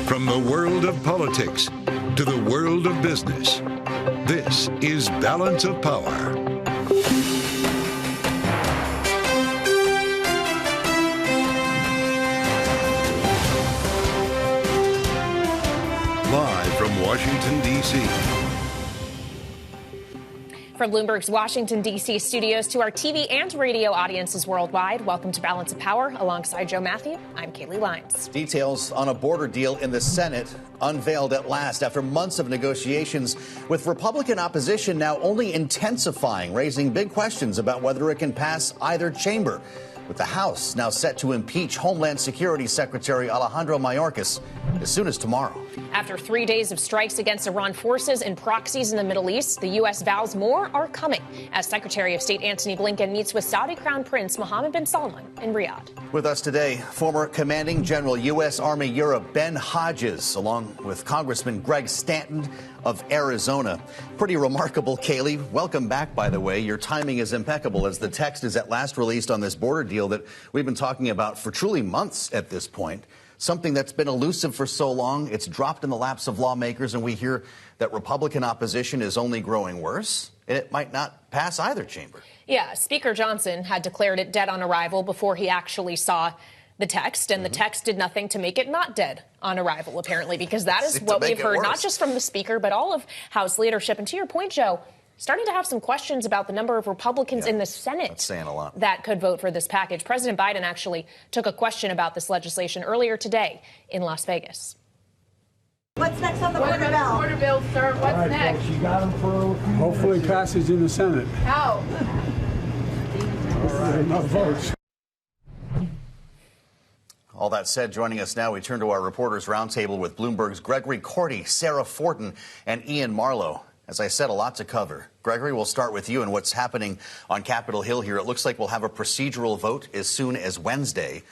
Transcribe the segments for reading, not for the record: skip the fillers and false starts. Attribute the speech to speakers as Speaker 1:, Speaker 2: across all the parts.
Speaker 1: From the world of politics to the world of business, this is Balance of Power. Live from Washington, D.C.
Speaker 2: From Bloomberg's Washington, D.C. studios to our TV and radio audiences worldwide, welcome to Balance of Power. Alongside Joe Matthew, I'm Kaylee Lyons.
Speaker 3: Details on a border deal in the Senate unveiled at last after months of negotiations, with Republican opposition now only intensifying, raising big questions about whether it can pass either chamber, with the House now set to impeach Homeland Security Secretary Alejandro Mayorkas as soon as tomorrow.
Speaker 2: After 3 days of strikes against Iran forces and proxies in the Middle East, the U.S. vows more are coming as Secretary of State Antony Blinken meets with Saudi Crown Prince Mohammed bin Salman in Riyadh.
Speaker 3: With us today, former Commanding General U.S. Army Europe Ben Hodges, along with Congressman Greg Stanton of Arizona. Pretty remarkable, Kaylee. Welcome back, by the way. Your timing is impeccable as the text is at last released on this border deal that we've been talking about for truly months at this point. Something that's been elusive for so long, it's dropped in the laps of lawmakers, and we hear that Republican opposition is only growing worse, and it might not pass either chamber.
Speaker 2: Yeah, Speaker Johnson had declared it dead on arrival before he actually saw the text, and the text did nothing to make it not dead on arrival, apparently, because that is what we've heard, not just from the Speaker, but all of House leadership. And to your point, Joe, starting to have some questions about the number of Republicans in the Senate
Speaker 3: that's saying a lot.
Speaker 2: That could vote for this package. President Biden actually took a question about this legislation earlier today in Las Vegas.
Speaker 4: What's next on the border bill?
Speaker 5: Border bill, sir. What's next?
Speaker 6: Folks, you got them for hopefully passage in the Senate.
Speaker 5: How?
Speaker 6: Enough votes.
Speaker 3: All that said, joining us now, we turn to our Reporters Roundtable with Bloomberg's Gregory Corti, Sarah Fortin, and Ian Marlowe. As I said, a lot to cover. Gregory, we'll start with you and what's happening on Capitol Hill here. It looks like we'll have a procedural vote as soon as Wednesday.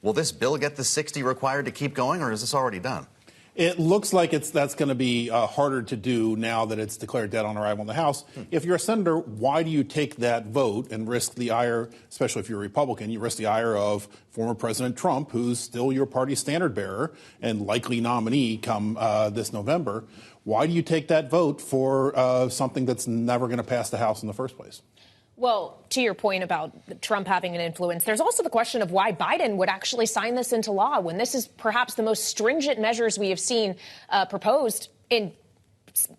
Speaker 3: Will this bill get the 60 required to keep going, or is this already done?
Speaker 7: It looks like that's going to be harder to do now that it's declared dead on arrival in the House. If you're a senator, why do you take that vote and risk the ire, especially if you're a Republican, you risk the ire of former President Trump, who's still your party's standard bearer and likely nominee come this November? Why do you take that vote for something that's never going to pass the House in the first place?
Speaker 2: Well, to your point about Trump having an influence, there's also the question of why Biden would actually sign this into law when this is perhaps the most stringent measures we have seen proposed in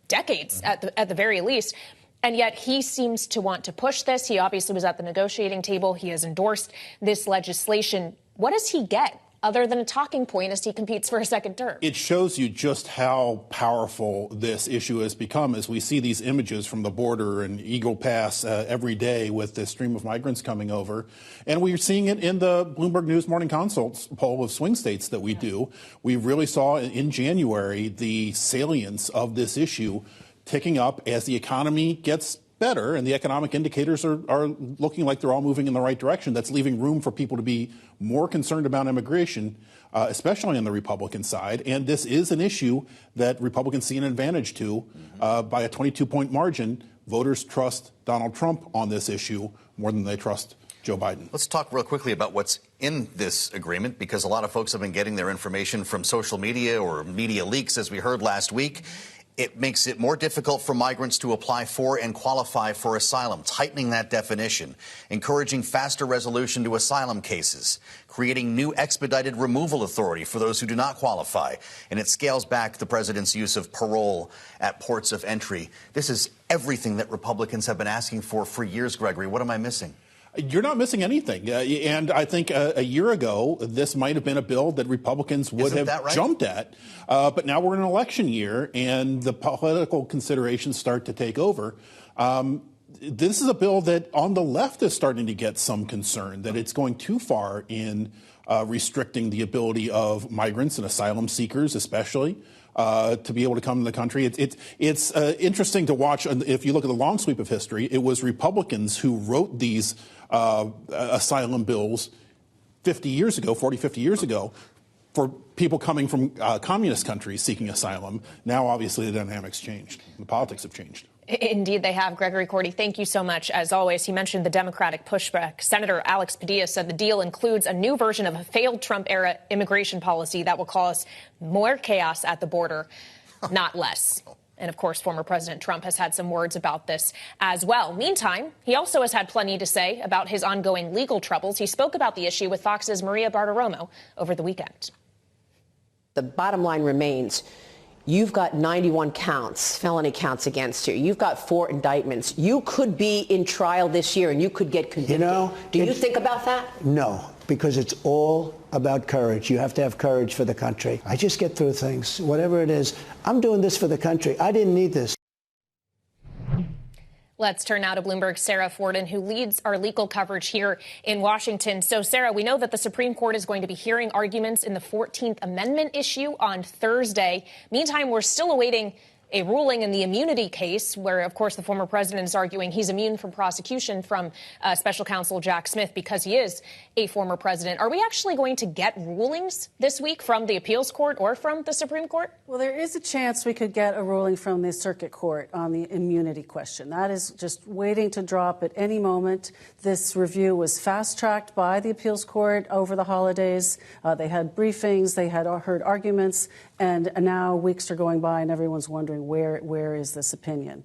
Speaker 2: decades, at the very least. And yet he seems to want to push this. He obviously was at the negotiating table. He has endorsed this legislation. What does he get other than a talking point as he competes for a second term?
Speaker 7: It shows you just how powerful this issue has become as we see these images from the border and Eagle Pass every day with this stream of migrants coming over. And we're seeing it in the Bloomberg News Morning Consult poll of swing states that we do. We really saw in January the salience of this issue ticking up as the economy gets better and the economic indicators are looking like they're all moving in the right direction. That's leaving room for people to be more concerned about immigration, especially on the Republican side. And this is an issue that Republicans see an advantage to by a 22-point margin. Voters trust Donald Trump on this issue more than they trust Joe Biden.
Speaker 3: Let's talk real quickly about what's in this agreement, because a lot of folks have been getting their information from social media or media leaks, as we heard last week. It makes it more difficult for migrants to apply for and qualify for asylum, tightening that definition, encouraging faster resolution to asylum cases, creating new expedited removal authority for those who do not qualify, and it scales back the president's use of parole at ports of entry. This is everything that Republicans have been asking for years, Gregory. What am I missing?
Speaker 7: You're not missing anything. And I think a year ago, this might have been a bill that Republicans would have jumped at. But now we're in an election year, and the political considerations start to take over. This is a bill that on the left is starting to get some concern that it's going too far in restricting the ability of migrants and asylum seekers, especially, to be able to come to the country. It's interesting to watch. If you look at the long sweep of history, it was Republicans who wrote these asylum bills 50 years ago, 40, 50 years ago, for people coming from communist countries seeking asylum. Now, obviously, the dynamics changed. The politics have changed.
Speaker 2: Indeed, they have. Gregory Cordy, thank you so much. As always, he mentioned the Democratic pushback. Senator Alex Padilla said the deal includes a new version of a failed Trump-era immigration policy that will cause more chaos at the border, not less. And, of course, former President Trump has had some words about this as well. Meantime, he also has had plenty to say about his ongoing legal troubles. He spoke about the issue with Fox's Maria Bartiromo over the weekend.
Speaker 8: The bottom line remains, you've got 91 counts, felony counts against you. You've got 4 indictments. You could be in trial this year and you could get convicted. Do you think about that?
Speaker 9: No, because it's all about courage. You have to have courage for the country. I just get through things, whatever it is. I'm doing this for the country. I didn't need this.
Speaker 2: Let's turn now to Bloomberg's Sarah Forden, who leads our legal coverage here in Washington. So, Sarah, we know that the Supreme Court is going to be hearing arguments in the 14th Amendment issue on Thursday. Meantime, we're still awaiting a ruling in the immunity case where, of course, the former president is arguing he's immune from prosecution from special counsel Jack Smith because he is a former president. Are we actually going to get rulings this week from the appeals court or from the Supreme Court?
Speaker 10: Well, there is a chance we could get a ruling from the circuit court on the immunity question. That is just waiting to drop at any moment. This review was fast-tracked by the appeals court over the holidays. They had briefings, they had heard arguments, and now weeks are going by and everyone's wondering where is this opinion.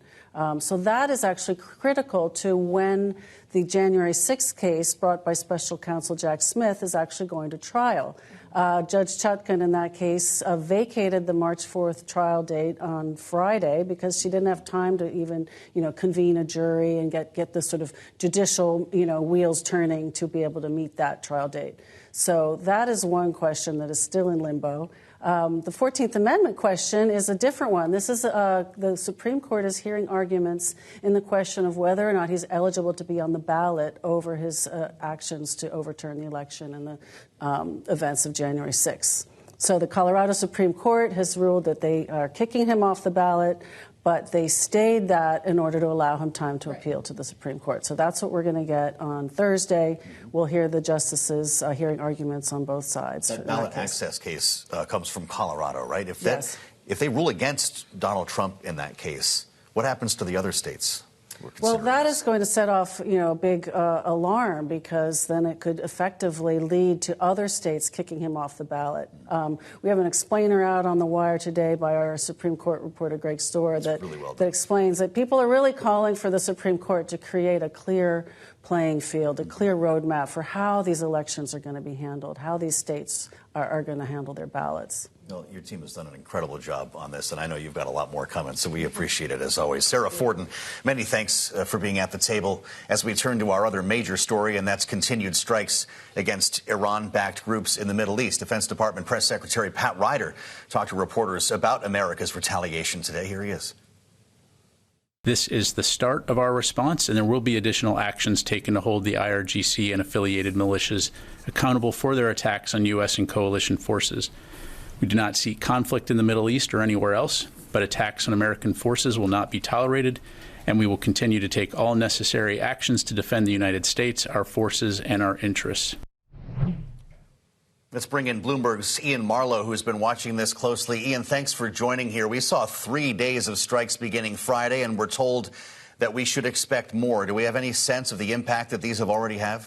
Speaker 10: So that is actually critical to when the January 6th case brought by special counsel Jack Smith is actually going to trial. Judge Chutkan in that case vacated the March 4th trial date on Friday because she didn't have time to even, convene a jury and get the sort of judicial, wheels turning to be able to meet that trial date. So that is one question that is still in limbo. The 14th Amendment question is a different one. This is the Supreme Court is hearing arguments in the question of whether or not he's eligible to be on the ballot over his actions to overturn the election and the events of January 6th. So the Colorado Supreme Court has ruled that they are kicking him off the ballot, but they stayed that in order to allow him time to appeal to the Supreme Court. So that's what we're going to get on Thursday. We'll hear the justices hearing arguments on both sides.
Speaker 3: That ballot access case comes from Colorado, right?
Speaker 10: Yes.
Speaker 3: If they rule against Donald Trump in that case, what happens to the other states?
Speaker 10: Well, that is going to set off, a big alarm because then it could effectively lead to other states kicking him off the ballot. We have an explainer out on the wire today by our Supreme Court reporter Greg Stohr that explains that people are really calling for the Supreme Court to create a clear playing field, a clear roadmap for how these elections are going to be handled, how these states are going to handle their ballots.
Speaker 3: Well, your team has done an incredible job on this, and I know you've got a lot more coming, so we appreciate it as always. Sarah Forden, many thanks for being at the table as we turn to our other major story, and that's continued strikes against Iran-backed groups in the Middle East. Defense Department Press Secretary Pat Ryder talked to reporters about America's retaliation today. Here he is.
Speaker 11: This is the start of our response, and there will be additional actions taken to hold the IRGC and affiliated militias accountable for their attacks on U.S. and coalition forces. We do not seek conflict in the Middle East or anywhere else, but attacks on American forces will not be tolerated, and we will continue to take all necessary actions to defend the United States, our forces, and our interests.
Speaker 3: Let's bring in Bloomberg's Ian Marlowe, who's been watching this closely. Ian, thanks for joining here. We saw 3 days of strikes beginning Friday, and we're told that we should expect more. Do we have any sense of the impact that these have already had?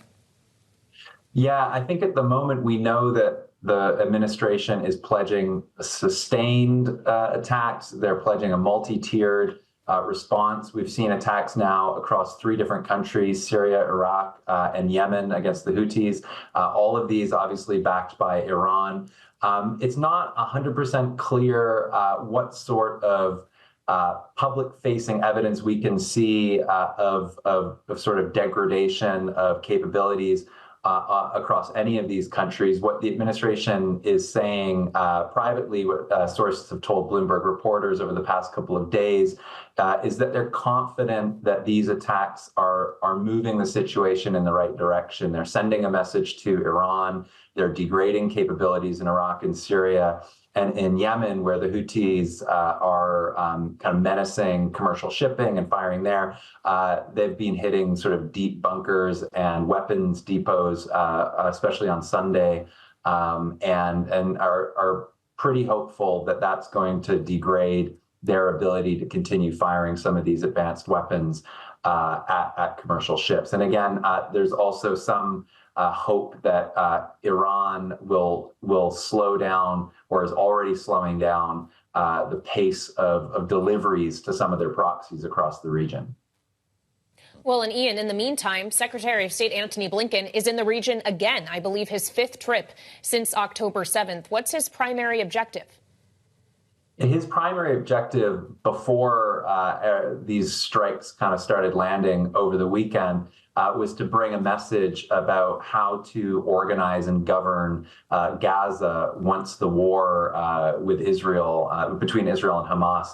Speaker 12: Yeah, I think at the moment we know that the administration is pledging sustained attacks. They're pledging a multi-tiered response. We've seen attacks now across 3 different countries, Syria, Iraq, and Yemen against the Houthis. All of these obviously backed by Iran. It's not 100% clear what sort of public-facing evidence we can see of sort of degradation of capabilities across any of these countries. What the administration is saying privately, what sources have told Bloomberg reporters over the past couple of days, is that they're confident that these attacks are moving the situation in the right direction. They're sending a message to Iran. They're degrading capabilities in Iraq and Syria. And in Yemen, where the Houthis are kind of menacing commercial shipping and firing there, they've been hitting sort of deep bunkers and weapons depots, especially on Sunday, and are pretty hopeful that that's going to degrade their ability to continue firing some of these advanced weapons at commercial ships. And again, there's also some hope that Iran will slow down, or is already slowing down, the pace of deliveries to some of their proxies across the region.
Speaker 2: Well, and Ian, in the meantime, Secretary of State Antony Blinken is in the region again, I believe his 5th trip since October 7th. What's his primary objective?
Speaker 12: His primary objective before these strikes kind of started landing over the weekend was to bring a message about how to organize and govern Gaza once the war with Israel, between Israel and Hamas,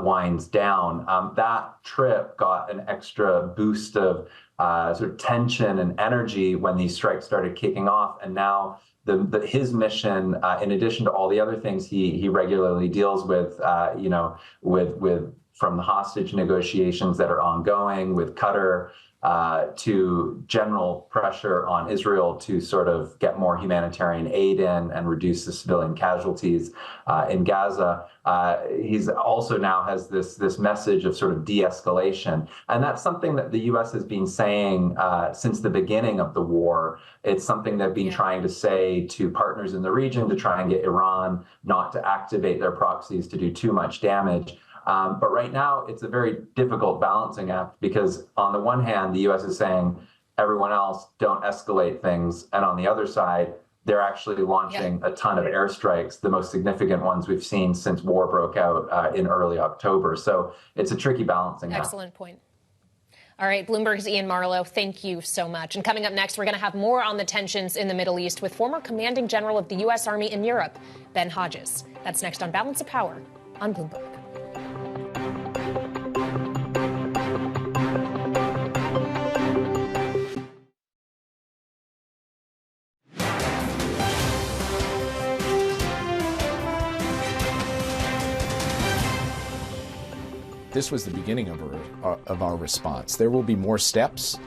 Speaker 12: winds down. That trip got an extra boost of sort of tension and energy when these strikes started kicking off, and now his mission, in addition to all the other things he regularly deals with, with from the hostage negotiations that are ongoing with Qatar, to general pressure on Israel to sort of get more humanitarian aid in and reduce the civilian casualties in Gaza. He's also now has this message of sort of de-escalation. And that's something that the U.S. has been saying since the beginning of the war. It's something they've been trying to say to partners in the region to try and get Iran not to activate their proxies to do too much damage. But right now, it's a very difficult balancing act because on the one hand, the U.S. is saying, everyone else, don't escalate things. And on the other side, they're actually launching a ton of airstrikes, the most significant ones we've seen since war broke out in early October. So it's a tricky balancing act.
Speaker 2: Excellent point. All right, Bloomberg's Ian Marlowe, thank you so much. And coming up next, we're going to have more on the tensions in the Middle East with former commanding general of the U.S. Army in Europe, Ben Hodges. That's next on Balance of Power on Bloomberg.
Speaker 13: This was the beginning of our response. There will be more steps.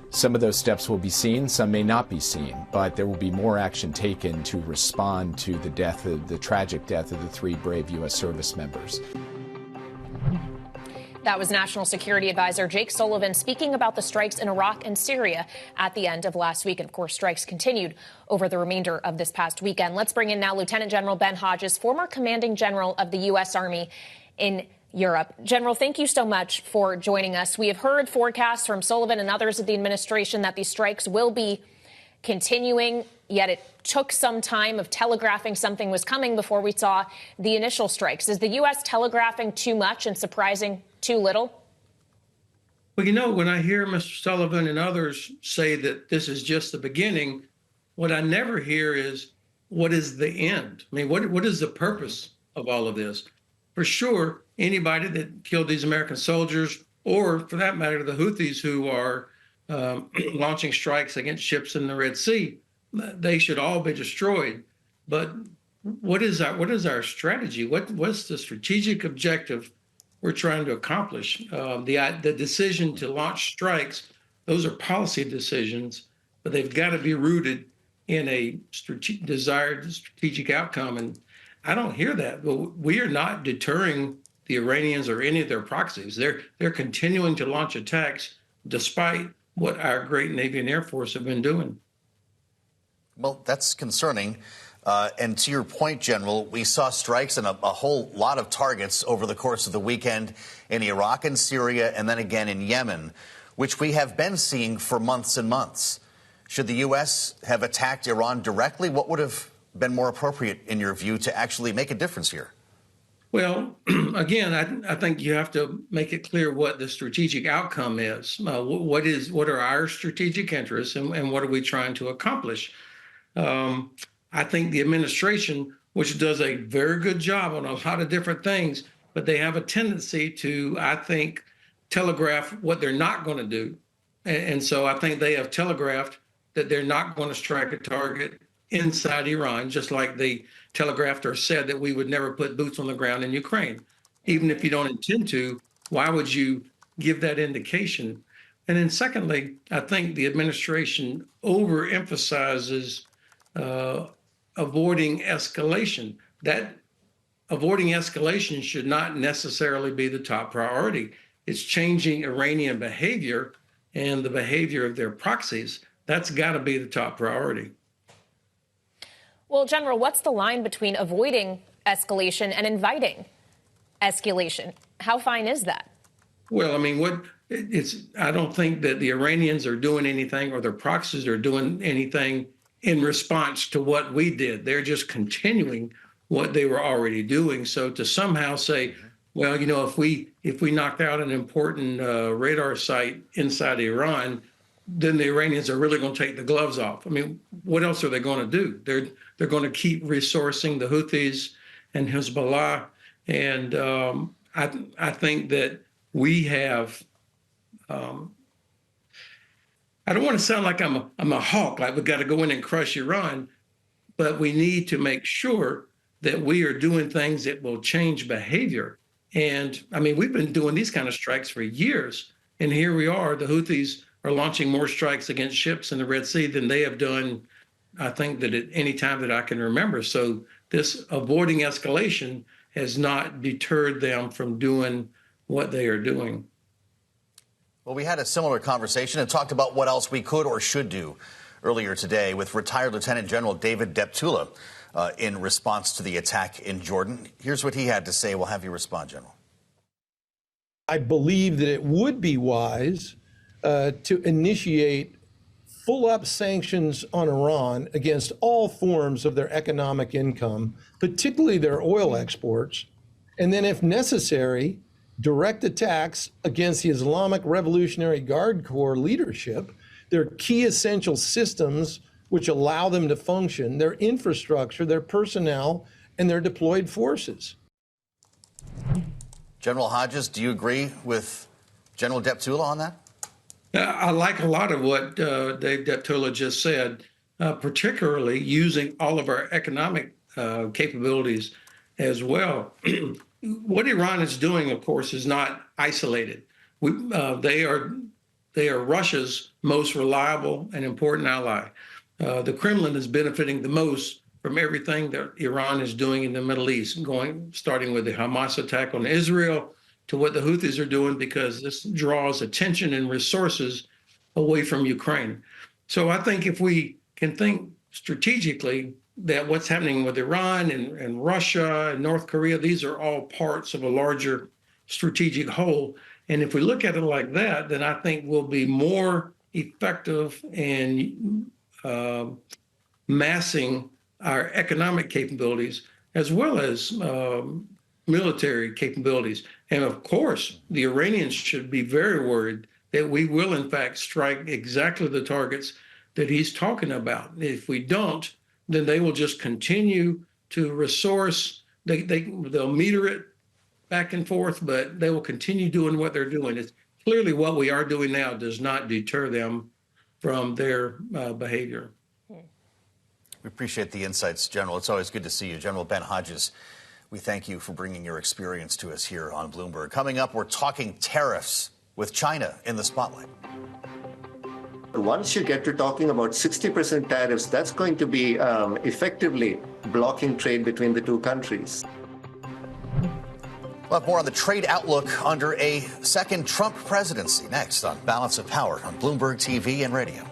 Speaker 13: Some of those steps will be seen, some may not be seen, but there will be more action taken to respond to the tragic death of the 3 brave U.S. service members.
Speaker 2: That was National Security Advisor Jake Sullivan speaking about the strikes in Iraq and Syria at the end of last week. And of course, strikes continued over the remainder of this past weekend. Let's bring in now Lieutenant General Ben Hodges, former commanding general of the U.S. Army in Europe. General, thank you so much for joining us. We have heard forecasts from Sullivan and others of the administration that these strikes will be continuing, yet it took some time of telegraphing something was coming before we saw the initial strikes. Is the U.S. telegraphing too much and surprising too little?
Speaker 14: Well, when I hear Mr. Sullivan and others say that this is just the beginning, what I never hear is, what is the end? I mean, what is the purpose of all of this? For sure, anybody that killed these American soldiers, or for that matter, the Houthis who are launching strikes against ships in the Red Sea, they should all be destroyed. But what is our strategy? What's the strategic objective we're trying to accomplish? The decision to launch strikes, those are policy decisions, but they've got to be rooted in a desired strategic outcome. And I don't hear that. But we are not deterring the Iranians or any of their proxies. They're continuing to launch attacks despite what our great Navy and Air Force have been doing.
Speaker 3: Well, that's concerning. And to your point, General, we saw strikes on a whole lot of targets over the course of the weekend in Iraq and Syria, and then again in Yemen, which we have been seeing for months and months. Should the U.S. have attacked Iran directly? What would have been more appropriate, in your view, to actually make a difference here?
Speaker 14: Well, again, I think you have to make it clear what the strategic outcome is. What are our strategic interests, and what are we trying to accomplish? I think the administration, which does a very good job on a lot of different things, but they have a tendency to, I think, telegraph what they're not going to do. And so I think they have telegraphed that they're not going to strike a target inside Iran, just like they telegraphed or said that we would never put boots on the ground in Ukraine. Even if you don't intend to, why would you give that indication? And then secondly, I think the administration overemphasizes avoiding escalation. That avoiding escalation should not necessarily be the top priority. It's changing Iranian behavior and the behavior of their proxies. That's got to be the top priority.
Speaker 2: Well, General, what's the line between avoiding escalation and inviting escalation? How fine is that?
Speaker 14: Well, I mean, I don't think that the Iranians are doing anything or their proxies are doing anything in response to what we did. They're just continuing what they were already doing. So to somehow say, well, you know, if we knocked out an important radar site inside Iran, then the Iranians are really going to take the gloves off. I mean, what else are they going to do? They're going to keep resourcing the Houthis and Hezbollah. And I think that we have, I don't want to sound like I'm a hawk, like we've got to go in and crush Iran, but we need to make sure that we are doing things that will change behavior. And I mean, we've been doing these kind of strikes for years. And here we are, the Houthis are launching more strikes against ships in the Red Sea than they have done, I think, that at any time that I can remember. So this avoiding escalation has not deterred them from doing what they are doing.
Speaker 3: Well, we had a similar conversation and talked about what else we could or should do earlier today with retired Lieutenant General David Deptula in response to the attack in Jordan. Here's what he had to say. We'll have you respond, General.
Speaker 15: I believe that it would be wise to initiate full-up sanctions on Iran against all forms of their economic income, particularly their oil exports, and then, if necessary, direct attacks against the Islamic Revolutionary Guard Corps leadership, their key essential systems which allow them to function, their infrastructure, their personnel, and their deployed forces.
Speaker 3: General Hodges, do you agree with General Deptula on that?
Speaker 14: I like a lot of what Dave Deptula just said, particularly using all of our economic capabilities as well. What Iran is doing, of course, is not isolated. They are Russia's most reliable and important ally. The Kremlin is benefiting the most from everything that Iran is doing in the Middle East, starting with the Hamas attack on Israel to what the Houthis are doing, because this draws attention and resources away from Ukraine. So I think if we can think strategically that what's happening with Iran and Russia and North Korea, these are all parts of a larger strategic whole. And if we look at it like that, then I think we'll be more effective in massing our economic capabilities as well as military capabilities. And of course, the Iranians should be very worried that we will, in fact, strike exactly the targets that he's talking about. If we don't, then they will just continue to resource. They'll meter it back and forth, but they will continue doing what they're doing. It's clearly what we are doing now does not deter them from their behavior.
Speaker 3: We appreciate the insights, General. It's always good to see you. General Ben Hodges, we thank you for bringing your experience to us here on Bloomberg. Coming up, we're talking tariffs with China in the spotlight.
Speaker 16: Once you get to talking about 60% tariffs, that's going to be effectively blocking trade between the two countries.
Speaker 3: We'll have more on the trade outlook under a second Trump presidency next on Balance of Power on Bloomberg TV and radio.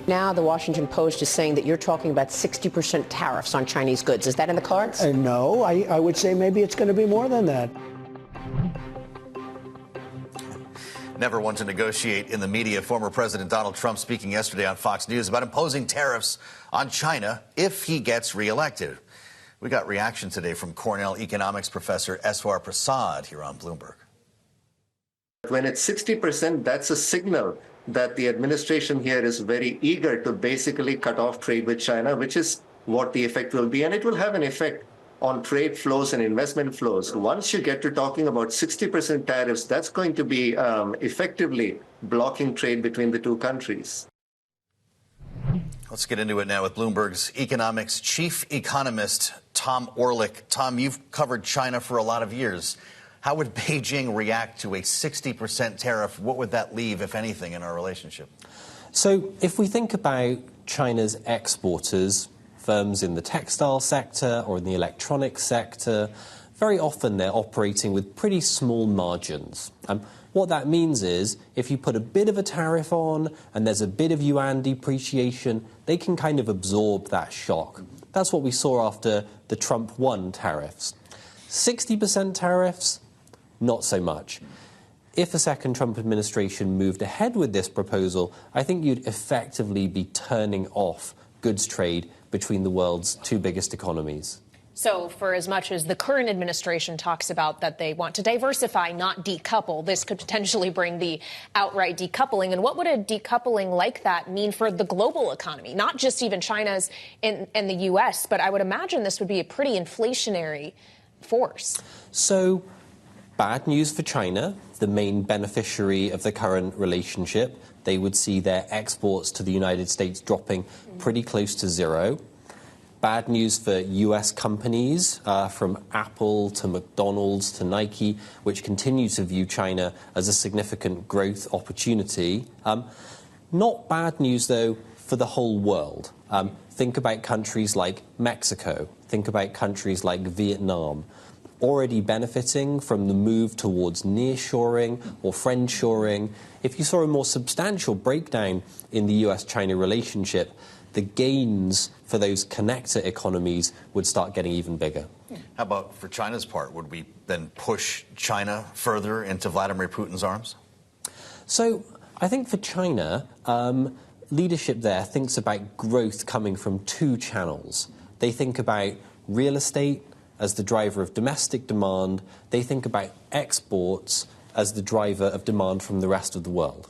Speaker 8: Now the Washington Post is saying that you're talking about 60% tariffs on Chinese goods. Is that in the cards?
Speaker 9: No, I would say maybe it's going to be more than that.
Speaker 3: Never one to negotiate in the media. Former President Donald Trump speaking yesterday on Fox News about imposing tariffs on China if he gets reelected. We got reaction today from Cornell economics professor Eswar Prasad here on Bloomberg.
Speaker 16: When it's 60%, that's a signal that the administration here is very eager to basically cut off trade with China, which is what the effect will be. And it will have an effect on trade flows and investment flows. Once you get to talking about 60% tariffs, that's going to be effectively blocking trade between the two countries.
Speaker 3: Let's get into it now with Bloomberg's economics chief economist, Tom Orlik. Tom, you've covered China for a lot of years. How would Beijing react to a 60% tariff? What would that leave, if anything, in our relationship?
Speaker 17: So if we think about China's exporters, firms in the textile sector or in the electronics sector, very often they're operating with pretty small margins. What that means is if you put a bit of a tariff on and there's a bit of yuan depreciation, they can kind of absorb that shock. That's what we saw after the Trump 1 tariffs. 60% tariffs, not so much. If a second Trump administration moved ahead with this proposal, I think you'd effectively be turning off goods trade between the world's two biggest economies.
Speaker 2: So for as much as the current administration talks about that they want to diversify, not decouple, this could potentially bring the outright decoupling. And what would a decoupling like that mean for the global economy? Not just even China's and the U.S., but I would imagine this would be a pretty inflationary force.
Speaker 17: So bad news for China, the main beneficiary of the current relationship. They would see their exports to the United States dropping pretty close to zero. Bad news for U.S. companies, from Apple to McDonald's to Nike, which continue to view China as a significant growth opportunity. Not bad news, though, for the whole world. Think about countries like Mexico. Think about countries like Vietnam, already benefiting from the move towards nearshoring or friendshoring. If you saw a more substantial breakdown in the U.S.-China relationship, the gains for those connector economies would start getting even bigger.
Speaker 3: How about for China's part? Would we then push China further into Vladimir Putin's arms?
Speaker 17: So I think for China, leadership there thinks about growth coming from two channels. They think about real estate as the driver of domestic demand. They think about exports as the driver of demand from the rest of the world.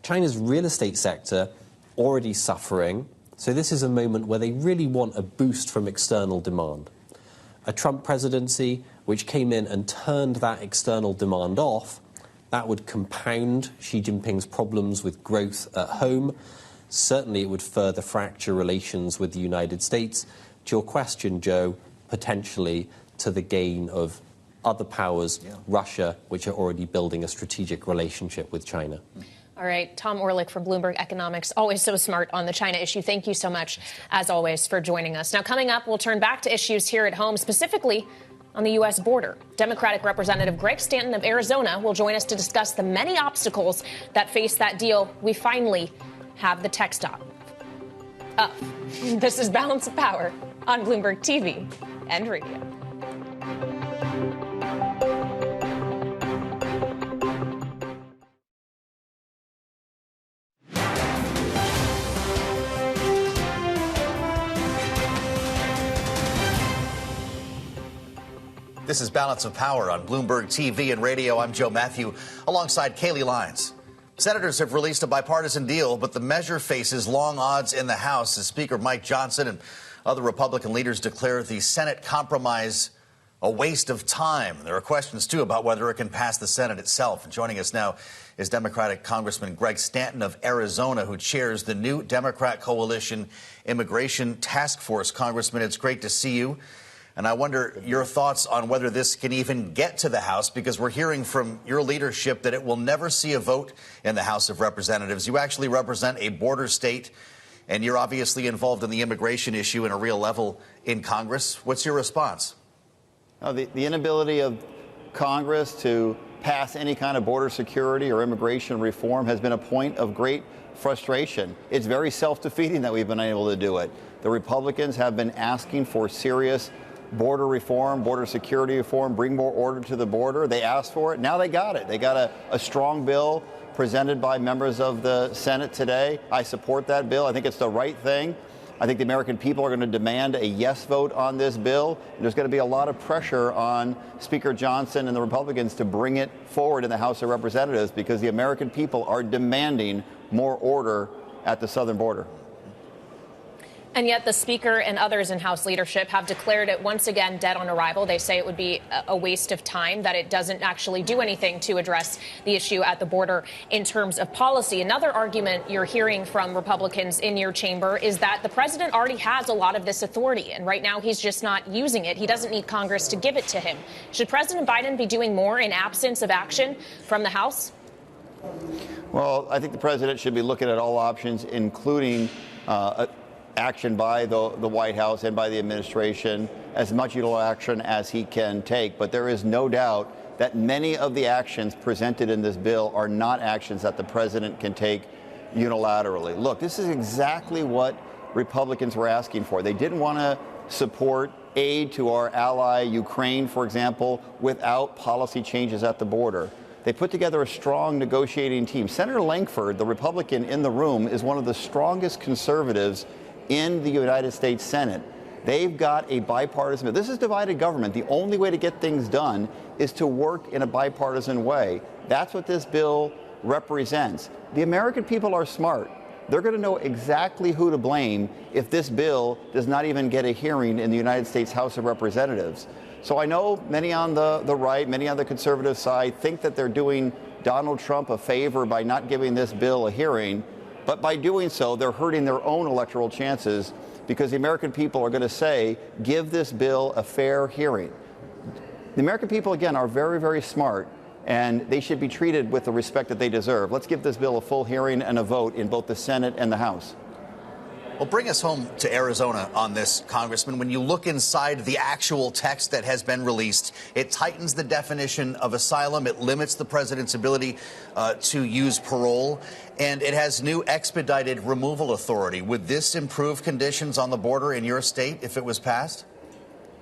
Speaker 17: China's real estate sector already suffering, so this is a moment where they really want a boost from external demand. A Trump presidency which came in and turned that external demand off, that would compound Xi Jinping's problems with growth at home. Certainly it would further fracture relations with the United States. To your question, Joe, potentially to the gain of other powers, Russia, which are already building a strategic relationship with China.
Speaker 2: All right. Tom Orlik from Bloomberg Economics, always so smart on the China issue. Thank you so much, as always, for joining us. Now, coming up, we'll turn back to issues here at home, specifically on the U.S. border. Democratic Representative Greg Stanton of Arizona will join us to discuss the many obstacles that face that deal. We finally have the tech stop up. This is Balance of Power on Bloomberg TV and radio.
Speaker 3: This is Balance of Power on Bloomberg TV and radio. I'm Joe Matthew, alongside Kaylee Lyons. Senators have released a bipartisan deal, but the measure faces long odds in the House as Speaker Mike Johnson and other Republican leaders declare the Senate compromise a waste of time. There are questions, too, about whether it can pass the Senate itself. And joining us now is Democratic Congressman Greg Stanton of Arizona, who chairs the new Democrat Coalition Immigration Task Force. Congressman, it's great to see you. And I wonder your thoughts on whether this can even get to the House, because we're hearing from your leadership that it will never see a vote in the House of Representatives. You actually represent a border state, and you're obviously involved in the immigration issue in a real level in Congress. What's your response?
Speaker 18: The inability of Congress to pass any kind of border security or immigration reform has been a point of great frustration. It's very self-defeating that we've been able to do it. The Republicans have been asking for serious border reform, border security reform, bring more order to the border. They asked for it. Now they got it. They got a strong bill presented by members of the Senate today. I support that bill. I think it's the right thing. I think the American people are going to demand a yes vote on this bill. There's going to be a lot of pressure on Speaker Johnson and the Republicans to bring it forward in the House of Representatives because the American people are demanding more order at the southern border.
Speaker 2: And yet the Speaker and others in House leadership have declared it once again dead on arrival. They say it would be a waste of time, that it doesn't actually do anything to address the issue at the border in terms of policy. Another argument you're hearing from Republicans in your chamber is that the president already has a lot of this authority, and right now he's just not using it. He doesn't need Congress to give it to him. Should President Biden be doing more in absence of action from the House?
Speaker 18: Well, I think the president should be looking at all options, including action by the White House and by the administration, as much unilateral action as he can take. But there is no doubt that many of the actions presented in this bill are not actions that the president can take unilaterally. Look, this is exactly what Republicans were asking for. They didn't want to support aid to our ally Ukraine, for example, without policy changes at the border. They put together a strong negotiating team. Senator Langford, the Republican in the room, is one of the strongest conservatives in the United States Senate. They've got a bipartisan bill. This is divided government. The only way to get things done is to work in a bipartisan way. That's what this bill represents. The American people are smart. They're going to know exactly who to blame if this bill does not even get a hearing in the United States House of Representatives. So I know many on the right, many on the conservative side think that they're doing Donald Trump a favor by not giving this bill a hearing. But by doing so, they're hurting their own electoral chances, because the American people are going to say, give this bill a fair hearing. The American people, again, are very, very smart, and they should be treated with the respect that they deserve. Let's give this bill a full hearing and a vote in both the Senate and the House.
Speaker 3: Well, bring us home to Arizona on this, Congressman. When you look inside the actual text that has been released, it tightens the definition of asylum. It limits the president's ability to use parole, and it has new expedited removal authority. Would this improve conditions on the border in your state if it was passed?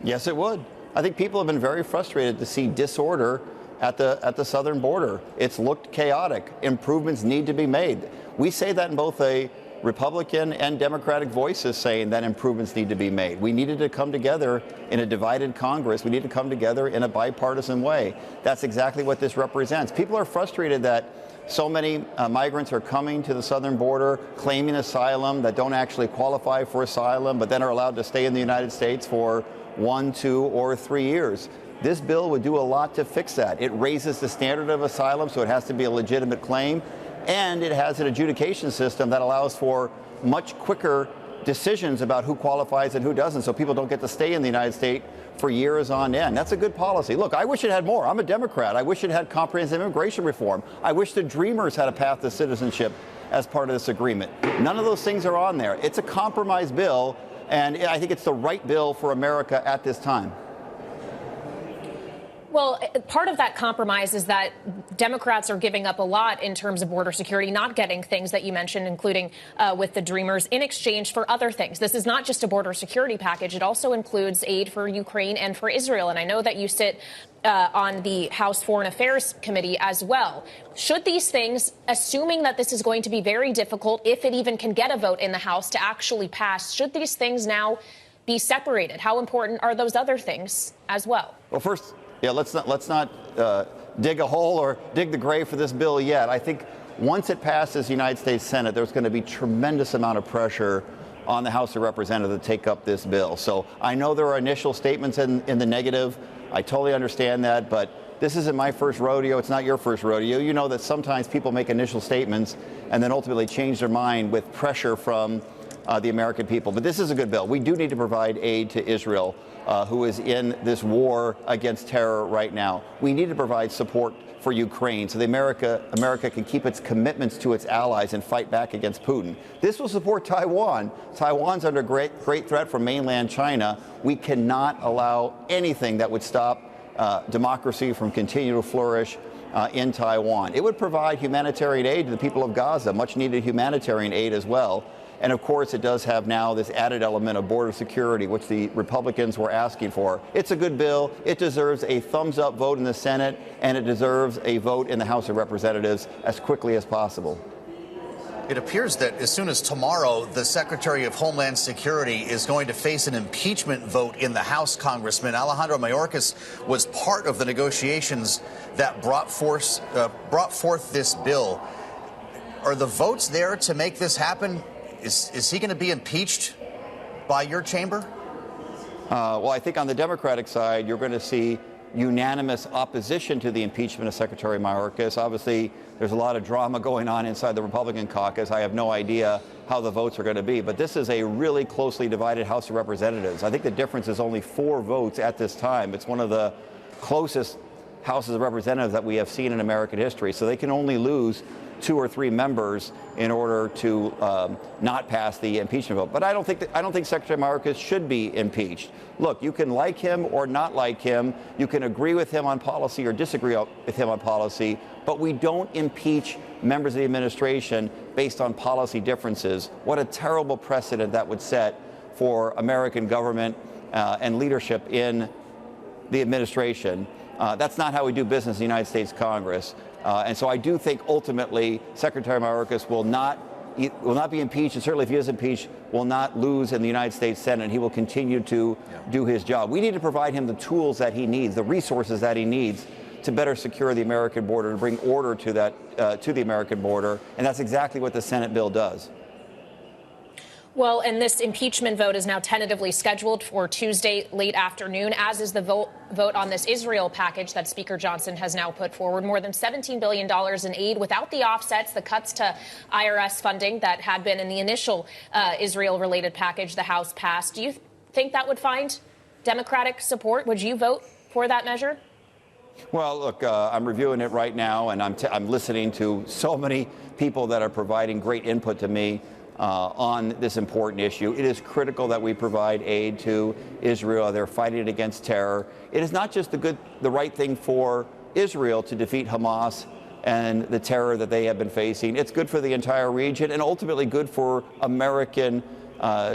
Speaker 18: Yes, it would. I think people have been very frustrated to see disorder at the southern border. It's looked chaotic. Improvements need to be made. We say that in both a Republican and Democratic voices saying that improvements need to be made. We needed to come together in a divided Congress. We need to come together in a bipartisan way. That's exactly what this represents. People are frustrated that so many migrants are coming to the southern border, claiming asylum, that don't actually qualify for asylum, but then are allowed to stay in the United States for 1, 2, or 3 years. This bill would do a lot to fix that. It raises the standard of asylum, so it has to be a legitimate claim. And it has an adjudication system that allows for much quicker decisions about who qualifies and who doesn't, so people don't get to stay in the United States for years on end. That's a good policy. Look, I wish it had more. I'm a Democrat. I wish it had comprehensive immigration reform. I wish the Dreamers had a path to citizenship as part of this agreement. None of those things are on there. It's a compromise bill, and I think it's the right bill for America at this time.
Speaker 2: Well, part of that compromise is that Democrats are giving up a lot in terms of border security, not getting things that you mentioned, including with the Dreamers, in exchange for other things. This is not just a border security package. It also includes aid for Ukraine and for Israel. And I know that you sit on the House Foreign Affairs Committee as well. Should these things, assuming that this is going to be very difficult, if it even can get a vote in the House to actually pass, should these things now be separated? How important are those other things as well?
Speaker 18: Well, first, yeah, let's not dig a hole or dig the grave for this bill yet. I think once it passes the United States Senate, there's going to be tremendous amount of pressure on the House of Representatives to take up this bill. So I know there are initial statements in the negative. I totally understand that, but this isn't my first rodeo. It's not your first rodeo. You know that sometimes people make initial statements and then ultimately change their mind with pressure from the American people. But this is a good bill. We do need to provide aid to Israel, who is in this war against terror right now. We need to provide support for Ukraine so America can keep its commitments to its allies and fight back against Putin. This will support Taiwan. Taiwan's under great threat from mainland China. We cannot allow anything that would stop democracy from continuing to flourish in Taiwan. It would provide humanitarian aid to the people of Gaza, much needed humanitarian aid as well. And of course, it does have now this added element of border security, which the Republicans were asking for. It's a good bill. It deserves a thumbs up vote in the Senate, and it deserves a vote in the House of Representatives as quickly as possible.
Speaker 3: It appears that as soon as tomorrow, the Secretary of Homeland Security is going to face an impeachment vote in the House, Congressman. Alejandro Mayorkas was part of the negotiations that brought forth this bill. Are the votes there to make this happen? Is he going to be impeached by your chamber?
Speaker 18: Well, I think on the Democratic side, you're going to see unanimous opposition to the impeachment of Secretary Mayorkas. Obviously, there's a lot of drama going on inside the Republican caucus. I have no idea how the votes are going to be, but this is a really closely divided House of Representatives. I think the difference is only 4 votes at this time. It's one of the closest Houses of Representatives that we have seen in American history, so they can only lose 2 or 3 members in order to not pass the impeachment vote. But I don't think Secretary Mayorkas should be impeached. Look, you can like him or not like him. You can agree with him on policy or disagree with him on policy. But we don't impeach members of the administration based on policy differences. What a terrible precedent that would set for American government and leadership in the administration. That's not how we do business in the United States Congress. And so I do think ultimately Secretary Mayorkas will not be impeached, and certainly if he is impeached, will not lose in the United States Senate. He will continue to do his job. We need to provide him the tools that he needs, the resources that he needs to better secure the American border, to bring order to the American border, and that's exactly what the Senate bill does.
Speaker 2: Well, and this impeachment vote is now tentatively scheduled for Tuesday late afternoon, as is the vote on this Israel package that Speaker Johnson has now put forward. More than $17 billion in aid without the offsets, the cuts to IRS funding that had been in the initial Israel-related package the House passed. Do you think that would find Democratic support? Would you vote for that measure?
Speaker 18: Well, look, I'm reviewing it right now, and I'm listening to so many people that are providing great input to me on this important issue. It is critical that we provide aid to Israel. They're fighting against terror. It is not just the right thing for Israel to defeat Hamas and the terror that they have been facing. It's good for the entire region and ultimately good for American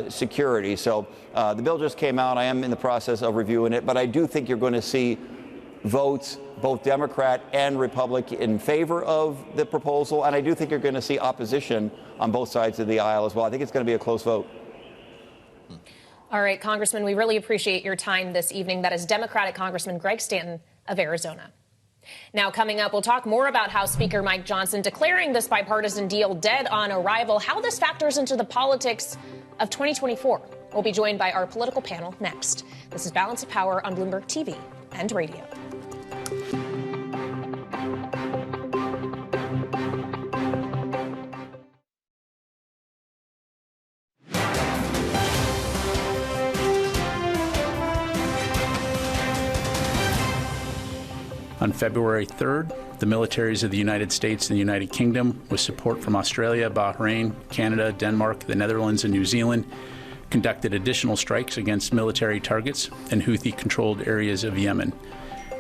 Speaker 18: security. So the bill just came out. I am in the process of reviewing it, but I do think you're going to see votes, both Democrat and Republican, in favor of the proposal. And I do think you're going to see opposition on both sides of the aisle as well. I think it's going to be a close vote.
Speaker 2: All right, Congressman, we really appreciate your time this evening. That is Democratic Congressman Greg Stanton of Arizona. Now, coming up, we'll talk more about House Speaker Mike Johnson declaring this bipartisan deal dead on arrival, how this factors into the politics of 2024. We'll be joined by our political panel next. This is Balance of Power on Bloomberg TV and radio.
Speaker 11: On February 3rd, the militaries of the United States and the United Kingdom, with support from Australia, Bahrain, Canada, Denmark, the Netherlands, and New Zealand, conducted additional strikes against military targets in Houthi-controlled areas of Yemen.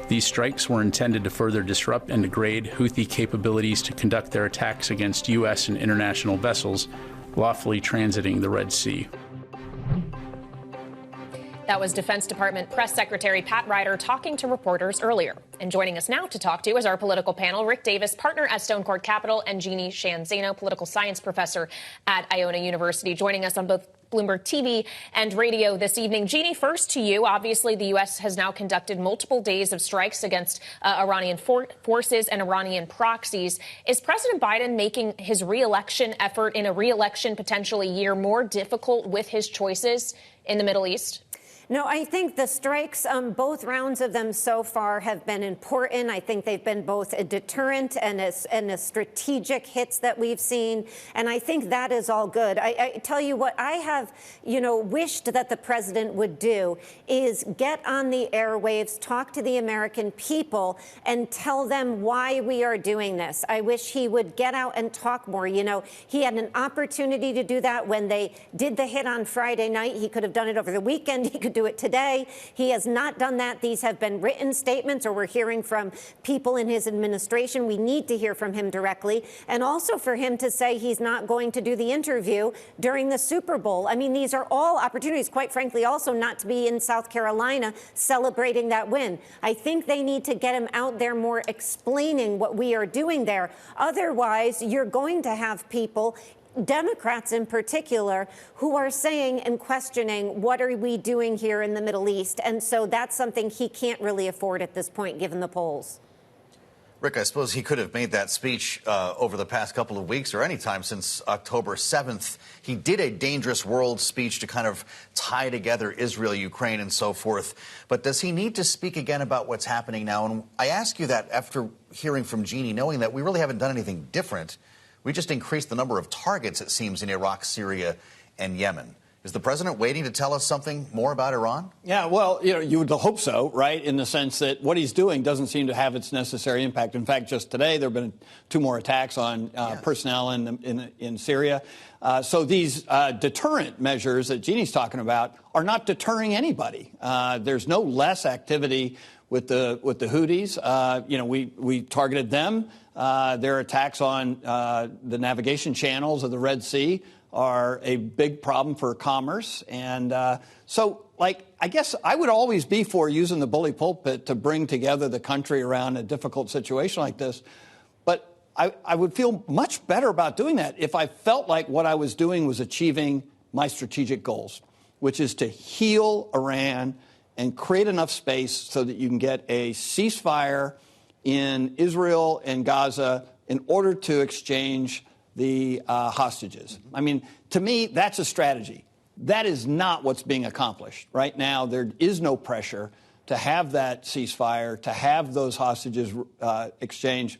Speaker 11: These strikes were intended to further disrupt and degrade Houthi capabilities to conduct their attacks against U.S. and international vessels lawfully transiting the Red Sea.
Speaker 2: That was Defense Department Press Secretary Pat Ryder talking to reporters earlier. And joining us now to talk to is our political panel, Rick Davis, partner at Stone Court Capital, and Jeannie Shanzano, political science professor at Iona University, joining us on both Bloomberg TV and radio this evening. Jeannie, first to you. Obviously, the U.S. has now conducted multiple days of strikes against Iranian forces and Iranian proxies. Is President Biden making his re-election effort in a re-election potentially year more difficult with his choices in the Middle East?
Speaker 19: No, I think the strikes, both rounds of them so far have been important. I think they've been both a deterrent and a strategic hits that we've seen. And I think that is all good. I tell you what I have, wished that the president would do is get on the airwaves, talk to the American people and tell them why we are doing this. I wish he would get out and talk more. He had an opportunity to do that when they did the hit on Friday night. He could have done it over the weekend. He could do it today. He has not done that. These have been written statements, or we're hearing from people in his administration. We need to hear from him directly, and also for him to say he's not going to do the interview during the Super Bowl. I mean, these are all opportunities, quite frankly, also not to be in South Carolina celebrating that win. I think they need to get him out there more explaining what we are doing there. Otherwise, you're going to have people, Democrats in particular, who are saying and questioning, what are we doing here in the Middle East? And so that's something he can't really afford at this point, given the polls.
Speaker 3: Rick, I suppose he could have made that speech over the past couple of weeks or any time since October 7th. He did a dangerous world speech to kind of tie together Israel, Ukraine, and so forth. But does he need to speak again about what's happening now? And I ask you that after hearing from Jeannie, knowing that we really haven't done anything different. We just increased the number of targets, it seems, in Iraq, Syria, and Yemen. Is the president waiting to tell us something more about Iran?
Speaker 20: Yeah, well, you would hope so, right, in the sense that what he's doing doesn't seem to have its necessary impact. In fact, just today there have been 2 more attacks on personnel in Syria. So these deterrent measures that Jeannie's talking about are not deterring anybody. There's no less activity with the Houthis. We targeted them. Their attacks on the navigation channels of the Red Sea are a big problem for commerce. And so, I guess I would always be for using the bully pulpit to bring together the country around a difficult situation like this. But I would feel much better about doing that if I felt like what I was doing was achieving my strategic goals, which is to heal Iran and create enough space so that you can get a ceasefire in Israel and Gaza in order to exchange the hostages. I mean, to me, that's a strategy. That is not what's being accomplished. Right now, there is no pressure to have that ceasefire, to have those hostages exchanged,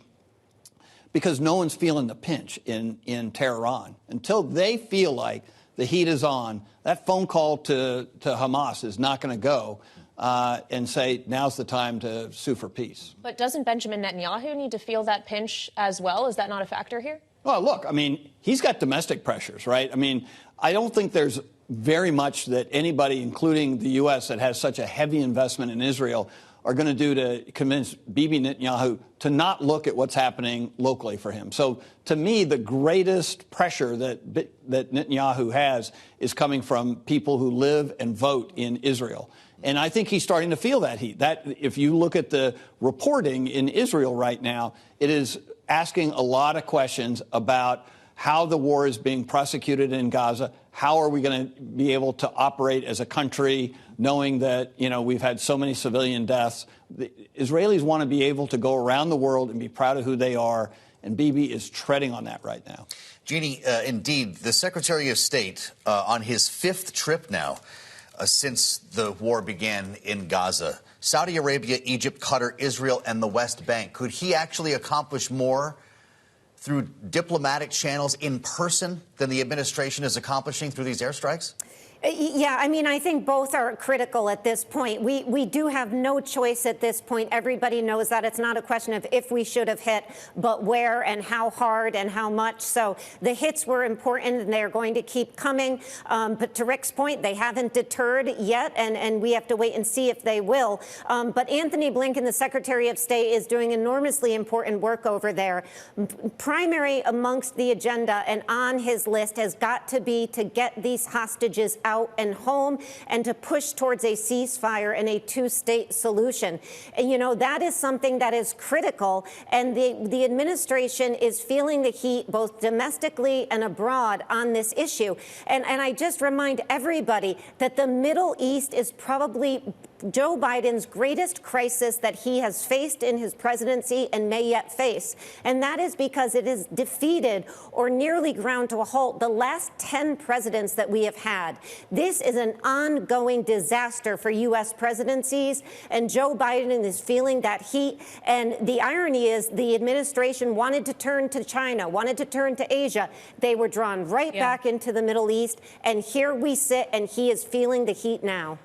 Speaker 20: because no one's feeling the pinch in Tehran. Until they feel like the heat is on, that phone call to Hamas is not going to go and say, now's the time to sue for peace.
Speaker 2: But doesn't Benjamin Netanyahu need to feel that pinch as well? Is that not a factor here?
Speaker 20: Well, look, I mean, he's got domestic pressures, right? I mean, I don't think there's very much that anybody, including the U.S., that has such a heavy investment in Israel, are going to do to convince Bibi Netanyahu to not look at what's happening locally for him. So, to me, the greatest pressure that Netanyahu has is coming from people who live and vote in Israel. And I think he's starting to feel that heat. That, if you look at the reporting in Israel right now, it is asking a lot of questions about how the war is being prosecuted in Gaza. How are we going to be able to operate as a country knowing that, we've had so many civilian deaths? The Israelis want to be able to go around the world and be proud of who they are, and Bibi is treading on that right now.
Speaker 3: Jeannie, indeed, the Secretary of State on his 5th trip now since the war began in Gaza, Saudi Arabia, Egypt, Qatar, Israel, and the West Bank. Could he actually accomplish more through diplomatic channels in person than the administration is accomplishing through these airstrikes?
Speaker 19: Yeah, I mean, I think both are critical at this point. We do have no choice at this point. Everybody knows that. It's not a question of if we should have hit, but where and how hard and how much. So the hits were important, and they're going to keep coming. But to Rick's point, they haven't deterred yet, and we have to wait and see if they will. But Anthony Blinken, the Secretary of State, is doing enormously important work over there. Primary amongst the agenda and on his list has got to be to get these hostages out and home and to push towards a ceasefire and a 2-state solution. And, that is something that is critical. And the administration is feeling the heat both domestically and abroad on this issue. And I just remind everybody that the Middle East is probably Joe Biden's greatest crisis that he has faced in his presidency and may yet face. And that is because it has defeated or nearly ground to a halt the last 10 presidents that we have had. This is an ongoing disaster for U.S. presidencies, and Joe Biden is feeling that heat. And the irony is the administration wanted to turn to China, wanted to turn to Asia. They were drawn right back into the Middle East. And here we sit, and he is feeling the heat now.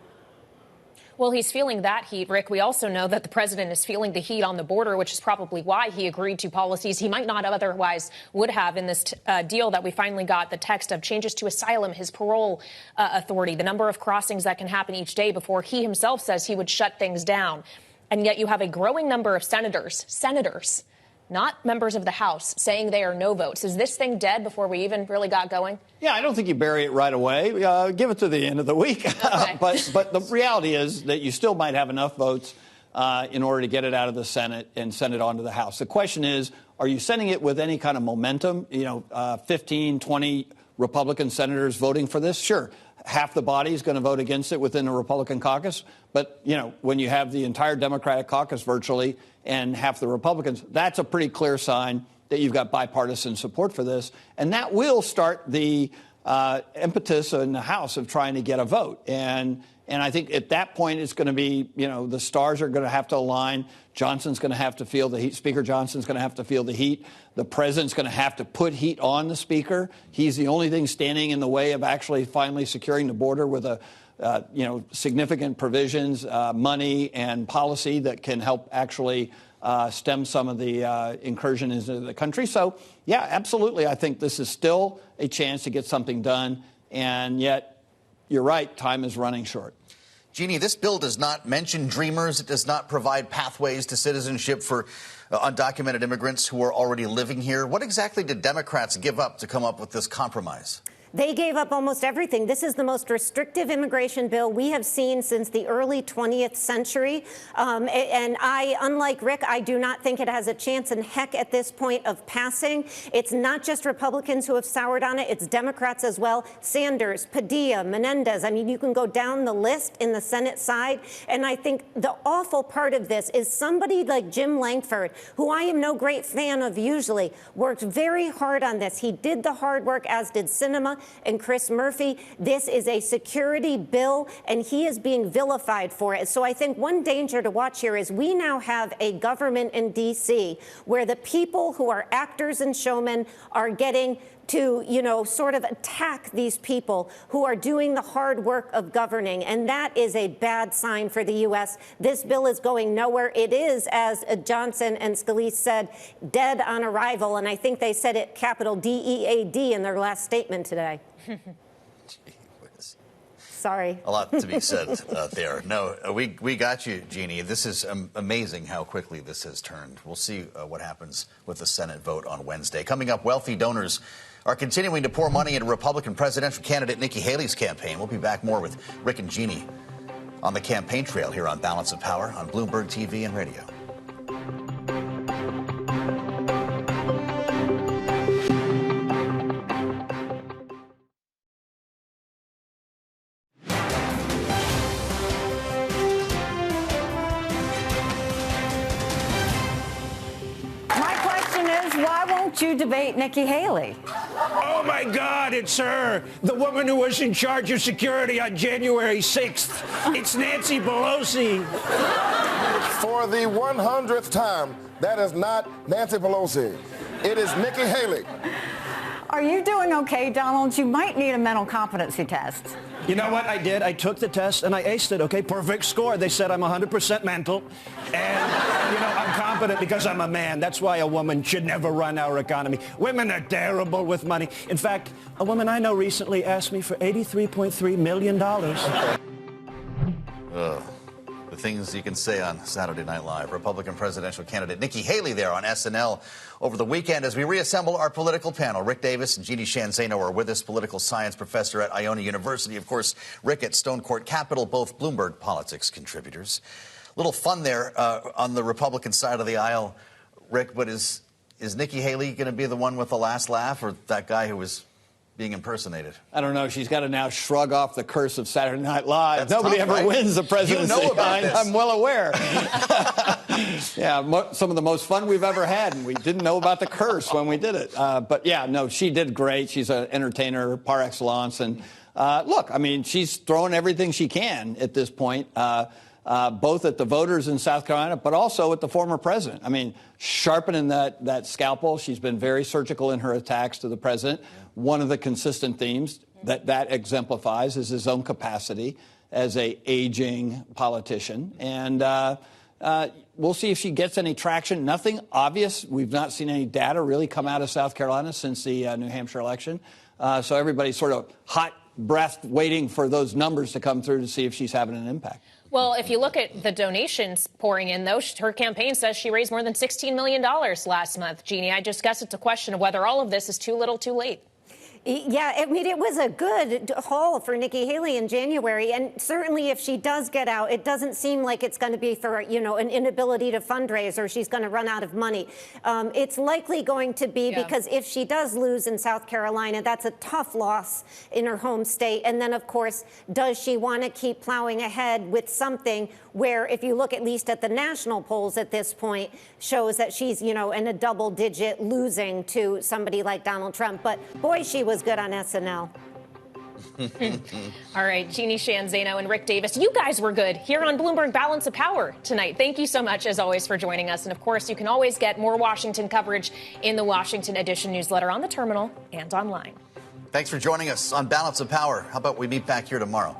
Speaker 2: Well, he's feeling that heat, Rick. We also know that the president is feeling the heat on the border, which is probably why he agreed to policies he might not otherwise would have in this deal that we finally got, the text of changes to asylum, his parole authority, the number of crossings that can happen each day before he himself says he would shut things down. And yet you have a growing number of senators, not members of the House, saying they are no votes. Is this thing dead before we even really got going?
Speaker 20: Yeah, I don't think you bury it right away. Give it to the end of the week. Okay. But the reality is that you still might have enough votes in order to get it out of the Senate and send it on to the House. The question is, are you sending it with any kind of momentum? 15, 20 Republican senators voting for this? Sure. half the body is going to vote against it within the Republican caucus. But, when you have the entire Democratic caucus virtually and half the Republicans, that's a pretty clear sign that you've got bipartisan support for this. And that will start the impetus in the House of trying to get a vote. And I think at that point, it's going to be, the stars are going to have to align. Johnson's going to have to feel the heat. Speaker Johnson's going to have to feel the heat. The president's going to have to put heat on the speaker. He's the only thing standing in the way of actually finally securing the border with significant provisions, money and policy that can help actually stem some of the incursion into the country. So, yeah, absolutely. I think this is still a chance to get something done. And yet, you're right, time is running short.
Speaker 3: Jeannie, this bill does not mention dreamers. It does not provide pathways to citizenship for undocumented immigrants who are already living here. What exactly did Democrats give up to come up with this compromise?
Speaker 19: They gave up almost everything. This is the most restrictive immigration bill we have seen since the early 20th century. And unlike Rick, I do not think it has a chance in heck at this point of passing. It's not just Republicans who have soured on it. It's Democrats as well. Sanders, Padilla, Menendez. I mean, you can go down the list in the Senate side. And I think the awful part of this is somebody like Jim Lankford, who I am no great fan of usually, worked very hard on this. He did the hard work, as did Sinema and Chris Murphy. This is a security bill, and he is being vilified for it. So I think one danger to watch here is we now have a government in D.C. where the people who are actors and showmen are getting to, sort of attack these people who are doing the hard work of governing. And that is a bad sign for the U.S. This bill is going nowhere. It is, as Johnson and Scalise said, dead on arrival. And I think they said it capital D-E-A-D in their last statement today. Sorry.
Speaker 3: A lot to be said there. No, we got you, Jeannie. This is amazing how quickly this has turned. We'll see what happens with the Senate vote on Wednesday. Coming up, wealthy donors are continuing to pour money into Republican presidential candidate Nikki Haley's campaign. We'll be back more with Rick and Jeannie on the campaign trail here on Balance of Power on Bloomberg TV and radio.
Speaker 4: You debate Nikki Haley.
Speaker 21: Oh, my God, it's her, the woman who was in charge of security on January 6th. It's Nancy Pelosi.
Speaker 22: For the 100th time, that is not Nancy Pelosi. It is Nikki Haley.
Speaker 4: Are you doing okay, Donald? You might need a mental competency test.
Speaker 21: You know what I did? I took the test and I aced it, okay? Perfect score. They said I'm 100% mental. And, I'm competent because I'm a man. That's why a woman should never run our economy. Women are terrible with money. In fact, a woman I know recently asked me for $83.3 million.
Speaker 3: The things you can say on Saturday Night Live. Republican presidential candidate Nikki Haley there on SNL over the weekend. As we reassemble our political panel, Rick Davis and Jeannie Shanzano are with us, political science professor at Iona University. Of course, Rick at Stone Court Capital, both Bloomberg politics contributors. Little fun there on the Republican side of the aisle, Rick, but is Nikki Haley going to be the one with the last laugh, or that guy who was being impersonated?
Speaker 20: I don't know. She's got to now shrug off the curse of Saturday Night Live.
Speaker 3: That's
Speaker 20: Nobody
Speaker 3: tough,
Speaker 20: ever
Speaker 3: right?
Speaker 20: wins the presidency.
Speaker 3: You know about this.
Speaker 20: I'm well aware. Yeah, some of the most fun we've ever had, and we didn't know about the curse when we did it. But yeah, no, she did great. She's an entertainer par excellence. And look, I mean, she's throwing everything she can at this point. Both at the voters in South Carolina, but also at the former president. I mean, sharpening that scalpel. She's been very surgical in her attacks to the president. One of the consistent themes that exemplifies is his own capacity as a aging politician. And we'll see if she gets any traction. Nothing obvious. We've not seen any data really come out of South Carolina since the New Hampshire election. So everybody's sort of hot breath waiting for those numbers to come through to see if she's having an impact.
Speaker 2: Well, if you look at the donations pouring in, though, her campaign says she raised more than $16 million last month. Jeannie, I just guess it's a question of whether all of this is too little, too late.
Speaker 19: Yeah, I mean, it was a good haul for Nikki Haley in January. And certainly if she does get out, it doesn't seem like it's going to be for, you know, an inability to fundraise or she's going to run out of money. It's likely going to be because if she does lose in South Carolina, that's a tough loss in her home state. And then, of course, does she want to keep plowing ahead with something where, if you look at least at the national polls at this point, shows that she's, you know, in a double digit losing to somebody like Donald Trump. But boy, she was good on SNL.
Speaker 2: All right, Jeannie Shan Zaino and Rick Davis, you guys were good here on Bloomberg Balance of Power tonight. Thank you so much, as always, for joining us. And, of course, you can always get more Washington coverage in the Washington Edition newsletter on the terminal and online.
Speaker 3: Thanks for joining us on Balance of Power. How about we meet back here tomorrow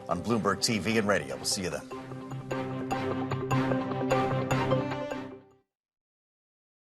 Speaker 3: on Bloomberg TV and radio? We'll see you then.